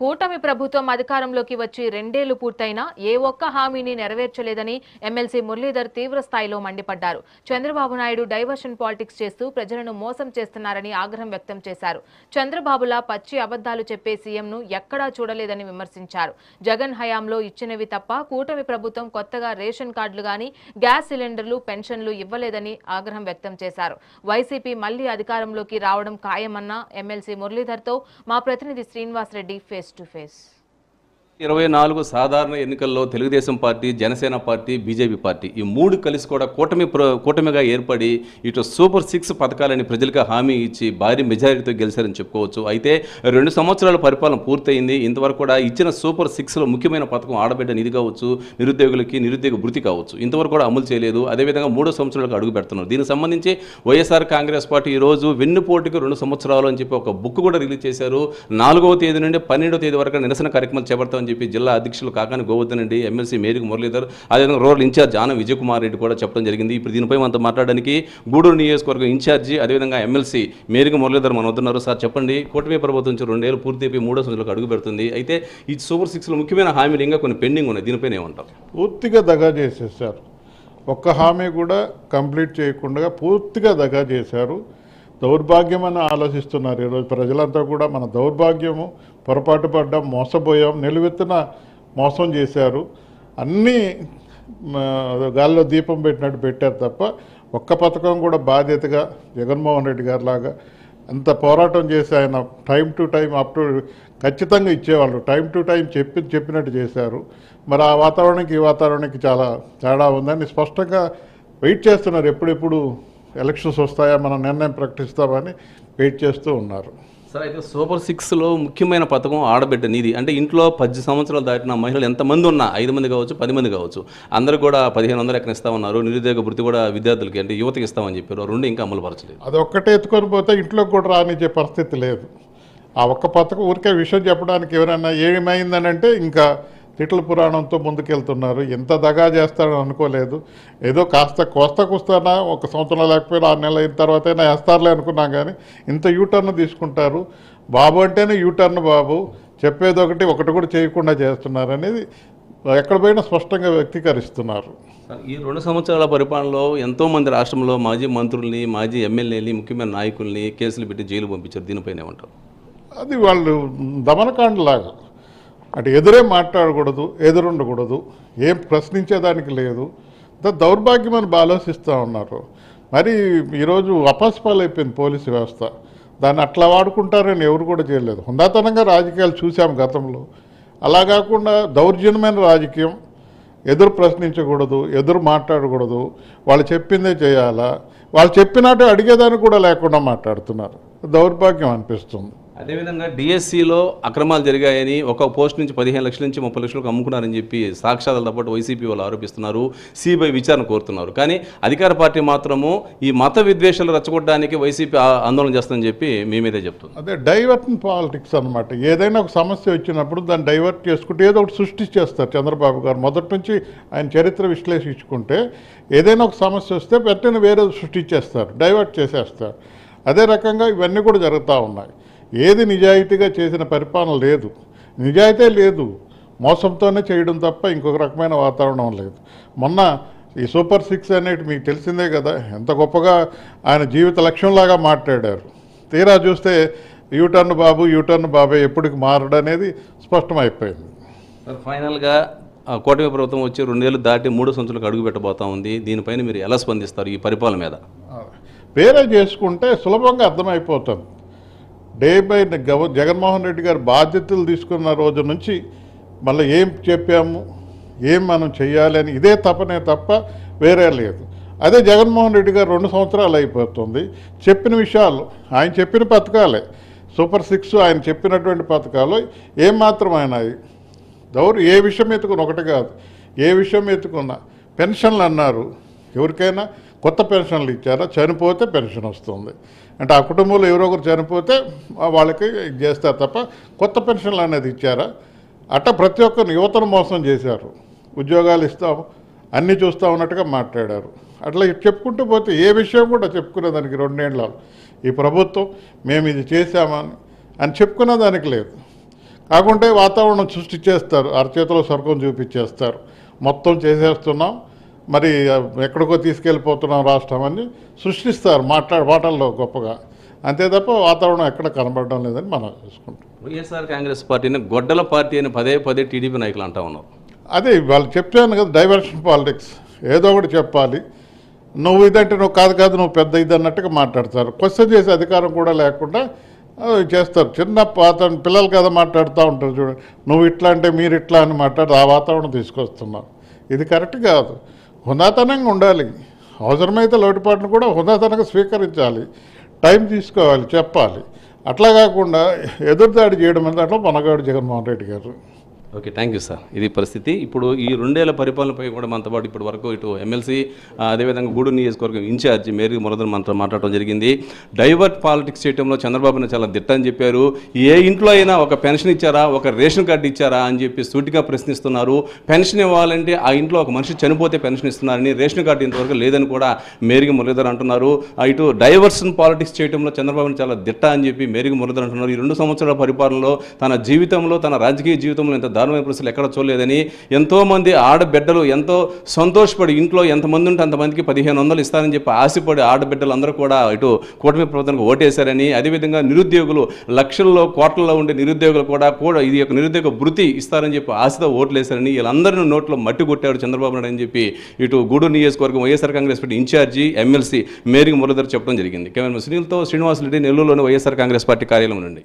కూటమి ప్రభుత్వం అధికారంలోకి వచ్చి రెండేళ్లు పూర్తయినా ఏ ఒక్క హామీని నెరవేర్చలేదని ఎమ్మెల్సీ మురళీధర్ తీవ్ర స్థాయిలో మండిపడ్డారు. చంద్రబాబు నాయుడు డైవర్షన్ పాలిటిక్స్ చేస్తూ ప్రజలను మోసం చేస్తున్నారని ఆగ్రహం వ్యక్తం చేశారు. చంద్రబాబులా పచ్చి అబద్ధాలు చెప్పే సీఎంను ఎక్కడా చూడలేదని విమర్శించారు. జగన్ హయాంలో ఇచ్చినవి తప్ప కూటమి ప్రభుత్వం కొత్తగా రేషన్ కార్డులు గాని, గ్యాస్ సిలిండర్లు, పెన్షన్లు ఇవ్వలేదని ఆగ్రహం వ్యక్తం చేశారు. వైసీపీ మళ్లీ అధికారంలోకి రావడం ఖాయమన్న ఎమ్మెల్సీ మురళీధర్తో మా ప్రతినిధి శ్రీనివాసరెడ్డి ఫేస్ to face. 24 సాధారణ ఎన్నికల్లో Telugu Desam party, Janasena party, BJP party ఈ మూడు కలిసి కూడా కూటమిగా ఏర్పడి ఇటు సూపర్ 6 పథకాలని ప్రజలకు హామీ ఇచ్చి భారీ మెజారిటీతో గెలిచారని చెప్పుకోవచ్చు. అయితే 2 సంవత్సరాల పరిపాలన పూర్తయింది. ఇంతవరకు కూడా ఇచ్చిన సూపర్ 6లో ముఖ్యమైన పథకం ఆడబిడ్డ నిధి కావచ్చు, నిరుద్యోగులకి నిరుద్యోగ భృతి కావచ్చు, ఇంతవరకు కూడా అమలు చేయలేదు. అదేవిధంగా 3వ సంవత్సరాలకు అడుగు పెడుతున్నారు. దీనికి సంబంధించి వైఎస్ఆర్ కాంగ్రెస్ పార్టీ ఈరోజు వెన్నుపోటుకు 2 సంవత్సరాలు అని చెప్పి ఒక బుక్ కూడా రిలీజ్ చేశారు. 4వ తేదీ నుండి 12వ తేదీ వరకు నిరసన కార్యక్రమాలు చేపడతామని చెప్పి జిల్లా అధ్యక్షులు కాకాని గోవర్ధన్ రెడ్డి, ఎమ్మెల్సీ మేరకు మురళీధర్, అదేవిధంగా రూరల్ ఇన్ఛార్జ్ ఆన విజయకుమార్ రెడ్డి కూడా చెప్పడం జరిగింది. ఇప్పుడు దీనిపై మనతో మాట్లాడడానికి గూడూరు నియోజకవర్గం ఇన్ఛార్జి, అదేవిధంగా ఎమ్మెల్సీ మేరకు మురళీధర్ మన వస్తున్నారు. సార్ చెప్పండి, కూటమి ప్రభుత్వం నుంచి 2 ఏళ్ళు పూర్తయిపోయి 3వ సంవత్సరాలకు అడుగు పెడుతుంది. అయితే ఈ సూపర్ 6లో ముఖ్యమైన హామీలు ఇంకా కొన్ని పెండింగ్ ఉన్నాయి. దీనిపైన ఏమంటారు? పూర్తిగా దగా చేసేసారు. ఒక్క హామీ కూడా కంప్లీట్ చేయకుండా పూర్తిగా దగా చేశారు. దౌర్భాగ్యం అని ఆలోచిస్తున్నారు ఈరోజు ప్రజలంతా కూడా. మన దౌర్భాగ్యము, పొరపాటు పడ్డాం, మోసపోయాం, నిలువెత్తున మోసం చేశారు. అన్నీ గాల్లో దీపం పెట్టినట్టు పెట్టారు తప్ప ఒక్క పథకం కూడా బాధ్యతగా జగన్మోహన్ రెడ్డి గారి లాగా అంత పోరాటం చేసి ఆయన టైం టు టైం ఖచ్చితంగా ఇచ్చేవాళ్ళు. టైం టు టైం చెప్పినట్టు చేశారు. మరి ఆ వాతావరణానికి ఈ వాతావరణానికి చాలా తేడా ఉందని స్పష్టంగా వెయిట్ చేస్తున్నారు. ఎప్పుడెప్పుడు ఎలక్షన్స్ వస్తాయా, మనం నిర్ణయం ప్రకటిస్తామని వెయిట్ చేస్తూ ఉన్నారు. సార్, అయితే సూపర్ 6లో ముఖ్యమైన పథకం ఆడబిడ్డ నిధి. అంటే ఇంట్లో 10 సంవత్సరాలు దాటిన మహిళలు ఎంతమంది ఉన్నా, 5 మంది కావచ్చు, 10 మంది కావచ్చు, అందరూ కూడా 1500 ఎక్కడ ఇస్తామన్నారు. నిరుద్యోగ భృతి కూడా విద్యార్థులకి అంటే యువతకి ఇస్తామని చెప్పారు. 2 ఇంకా అమలు పరచలేదు. అది ఒక్కటే ఎత్తుకొని పోతే ఇంట్లోకి కూడా రానిచ్చే పరిస్థితి లేదు. ఆ ఒక్క పథకం ఊరికే విషయం చెప్పడానికి ఎవరైనా ఏమైందని అంటే ఇంకా తిట్ల పురాణంతో ముందుకెళ్తున్నారు. ఎంత దగా చేస్తాడని అనుకోలేదు. ఏదో కోస్తా కూస్తానా 1 సంవత్సరం లేకపోయినా 6 నెలలు అయిన తర్వాత అయినా వేస్తారులే అనుకున్నాం. కానీ ఇంత యూటర్న్ తీసుకుంటారు. బాబు అంటేనే యూటర్న్ బాబు, చెప్పేది ఒకటి కూడా చేయకుండా చేస్తున్నారు అనేది ఎక్కడ పోయినా స్పష్టంగా వ్యక్తీకరిస్తున్నారు. ఈ 2 సంవత్సరాల పరిపాలనలో ఎంతోమంది రాష్ట్రంలో మాజీ మంత్రుల్ని, మాజీ ఎమ్మెల్యేని, ముఖ్యమైన నాయకుల్ని కేసులు పెట్టి జైలు పంపించారు. దీనిపైన ఏమంటారు? అది వాళ్ళు దమనకాండలాగా, అటు ఎదురే మాట్లాడకూడదు, ఎదురుండకూడదు, ఏం ప్రశ్నించేదానికి లేదు. దౌర్భాగ్యం అని ఆలోచిస్తూ ఉన్నారు. మరి ఈరోజు అపస్పాలైపోయింది పోలీసు వ్యవస్థ. దాన్ని అట్లా వాడుకుంటారని ఎవరు కూడా చేయలేదు. హుందాతనంగా రాజకీయాలు చూసాం గతంలో. అలా కాకుండా దౌర్జన్యమైన రాజకీయం, ఎదురు ప్రశ్నించకూడదు, ఎదురు మాట్లాడకూడదు, వాళ్ళు చెప్పిందే చేయాలా, వాళ్ళు చెప్పినట్టు అడిగేదాన్ని కూడా లేకుండా మాట్లాడుతున్నారు. దౌర్భాగ్యం అనిపిస్తుంది. అదేవిధంగా డిఎస్సిలో అక్రమాలు జరిగాయని ఒక పోస్ట్ నుంచి 15 లక్షల నుంచి 30 లక్షలకు అమ్ముకున్నారని చెప్పి సాక్ష్యాలతో పాటు వైసీపీ వాళ్ళు ఆరోపిస్తున్నారు. సిబిఐ విచారణ కోరుతున్నారు. కానీ అధికార పార్టీ మాత్రము ఈ మత విద్వేషాలు రెచ్చగొట్టడానికి వైసీపీ ఆందోళన చేస్తుందని చెప్పి మీ మీదే చెప్తుంది. అదే డైవర్షన్ పాలిటిక్స్ అనమాట. ఏదైనా ఒక సమస్య వచ్చినప్పుడు దాన్ని డైవర్ట్ చేసుకుంటే ఏదో ఒకటి సృష్టించేస్తారు చంద్రబాబు గారు. మొదటి నుంచి ఆయన చరిత్ర విశ్లేషించుకుంటే ఏదైనా ఒక సమస్య వస్తే వెంటనే వేరే సృష్టించేస్తారు, డైవర్ట్ చేసేస్తారు. అదే రకంగా ఇవన్నీ కూడా జరుగుతూ ఉన్నాయి. ఏది నిజాయితీగా చేసిన పరిపాలన లేదు, నిజాయితీ లేదు, మోసంతోనే చేయడం తప్ప ఇంకొక రకమైన వాతావరణం లేదు. మొన్న ఈ సూపర్ 6 అనేది మీకు తెలిసిందే కదా, ఎంత గొప్పగా ఆయన జీవిత లక్ష్యంలాగా మాట్లాడారు. తీరా చూస్తే యూటర్న్ బాబే ఎప్పటికి మారడనేది స్పష్టమైపోయింది. ఫైనల్గా కూటమి ప్రభుత్వం వచ్చి 2 ఏళ్ళు దాటి 3 సంవత్సరాలకు అడుగు పెట్టబోతా ఉంది. దీనిపైన మీరు ఎలా స్పందిస్తారు ఈ పరిపాలన మీద? వేరే చేసుకుంటే సులభంగా అర్థమైపోతుంది. డే బై జగన్మోహన్ రెడ్డి గారు బాధ్యతలు తీసుకున్న రోజు నుంచి మళ్ళీ ఏం చెప్పాము, ఏం మనం చెయ్యాలి అని ఇదే తపనే తప్ప వేరే లేదు. అదే జగన్మోహన్ రెడ్డి గారు 2 సంవత్సరాలు అయిపోతుంది. చెప్పిన విషయాలు, ఆయన చెప్పిన పథకాలే సూపర్ 6, ఆయన చెప్పినటువంటి పథకాలు ఏమాత్రం అయినాయి. ఏ విషయం ఎత్తుకున్నా ఒకటి కాదు, ఏ విషయం ఎత్తుకున్నా పెన్షన్లు అన్నారు. ఎవరికైనా కొత్త పెన్షన్లు ఇచ్చారా? చనిపోతే పెన్షన్ వస్తుంది అంటే ఆ కుటుంబంలో ఎవరో ఒకరు చనిపోతే వాళ్ళకి చేస్తారు తప్ప కొత్త పెన్షన్లు అనేది ఇచ్చారా? అట్లా ప్రతి ఒక్కరిని యువతను మోసం చేశారు. ఉద్యోగాలు ఇస్తాము అన్నీ చూస్తూ ఉన్నట్టుగా మాట్లాడారు. అట్లా చెప్పుకుంటూ పోతే ఏ విషయం కూడా చెప్పుకునేదానికి 2 ఏళ్ళలో ఈ ప్రభుత్వం మేము ఇది చేశామని చెప్పుకునేదానికి లేదు. కాకుంటే వాతావరణం సృష్టించేస్తారు, అరచేతిలో స్వర్గం చూపించేస్తారు, మొత్తం చేసేస్తున్నాం, మరి ఎక్కడికో తీసుకెళ్ళిపోతున్నాం రాష్ట్రం అని సృష్టిస్తారు మాటల్లో గొప్పగా. అంతే తప్ప వాతావరణం ఎక్కడ కనబడడం లేదని మనం చూసుకుంటాం. వైఎస్ఆర్ కాంగ్రెస్ పార్టీని గొడ్డల పార్టీ అని పదే పదే టీడీపీ నాయకులు అంటా ఉన్నారు. అదే వాళ్ళు చెప్పాను కదా, డైవర్షన్ పాలిటిక్స్, ఏదో ఒకటి చెప్పాలి. నువ్వు ఇదంటే నువ్వు కాదు నువ్వు పెద్ద ఇది అన్నట్టుగా మాట్లాడతారు. క్వశ్చన్ చేసే అధికారం కూడా లేకుండా చేస్తారు. చిన్న పిల్లలు కదా మాట్లాడుతూ ఉంటారు, చూడండి, నువ్వు ఇట్లా అంటే మీరు ఇట్లా అని మాట్లాడి ఆ వాతావరణం తీసుకొస్తున్నావు. ఇది కరెక్ట్ కాదు. హుందాతనంగా ఉండాలి, అవసరమైతే లోటుపాటును కూడా హుందాతనంగా స్వీకరించాలి, టైం తీసుకోవాలి, చెప్పాలి. అట్లా కాకుండా ఎదురుదాడి చేయడం అనేది దాంట్లో మనగాడు జగన్మోహన్ రెడ్డి గారు. Okay, thank you sir. ఇది పరిస్థితి. ఇప్పుడు ఈ 2 ఏళ్ల పరిపాలనపై కూడా మనతో పాటు ఇప్పటి వరకు ఇటు ఎమ్మెల్సీ అదేవిధంగా గూడూరు నియోజకవర్గం ఇన్ఛార్జి మేరీ మురళీధర్ మనతో మాట్లాడడం జరిగింది. డైవర్ట్ పాలిటిక్స్ చేయడంలో చంద్రబాబుని చాలా దిట్ట అని చెప్పారు. ఏ ఇంట్లో అయినా ఒక పెన్షన్ ఇచ్చారా, ఒక రేషన్ కార్డు ఇచ్చారా అని చెప్పి సూటిగా ప్రశ్నిస్తున్నారు. పెన్షన్ ఇవ్వాలంటే ఆ ఇంట్లో ఒక మనిషి చనిపోతే పెన్షన్ ఇస్తున్నారని, రేషన్ కార్డు ఇంతవరకు లేదని కూడా మేరీ మురళీధర్ అంటున్నారు. ఇటు డైవర్షన్ పాలిటిక్స్ చేయడంలో చంద్రబాబుని చాలా దిట్ట అని చెప్పి మేరీ మురళీధర్ అంటున్నారు. ఈ 2 సంవత్సరాల పరిపాలనలో తన జీవితంలో, తన రాజకీయ జీవితంలో ఇంత దారుణమైన పరిస్థితులు ఎక్కడ చూడలేదని, ఎంతోమంది ఆడబిడ్డలు ఎంతో సంతోషపడి ఇంట్లో ఎంతమంది ఉంటే అంతమందికి 1500 ఇస్తారని చెప్పి ఆశపడి ఆడబిడ్డలు అందరూ కూడా ఇటు కూటమి ప్రభుత్వానికి ఓటేశారని, అదేవిధంగా నిరుద్యోగులు లక్షల్లో కోట్లలో ఉండే నిరుద్యోగులు కూడా ఇది ఒక నిరుద్యోగ భృతి ఇస్తారని చెప్పి ఆశతో ఓట్లేశారని, వీళ్ళందరినీ నోట్లో మట్టి కొట్టాడు చంద్రబాబు నాయుడు అని చెప్పి ఇటు గూడూరు నియోజకవర్గం YSR Congress party in charge MLC Meri Muralidhar చెప్పడం జరిగింది. కెమెరామెన్ సునీల్తో శ్రీనివాస్ రెడ్డి, నెల్లూరులోని వైఎస్ఆర్ కాంగ్రెస్ పార్టీ కార్యాలయం నుండి.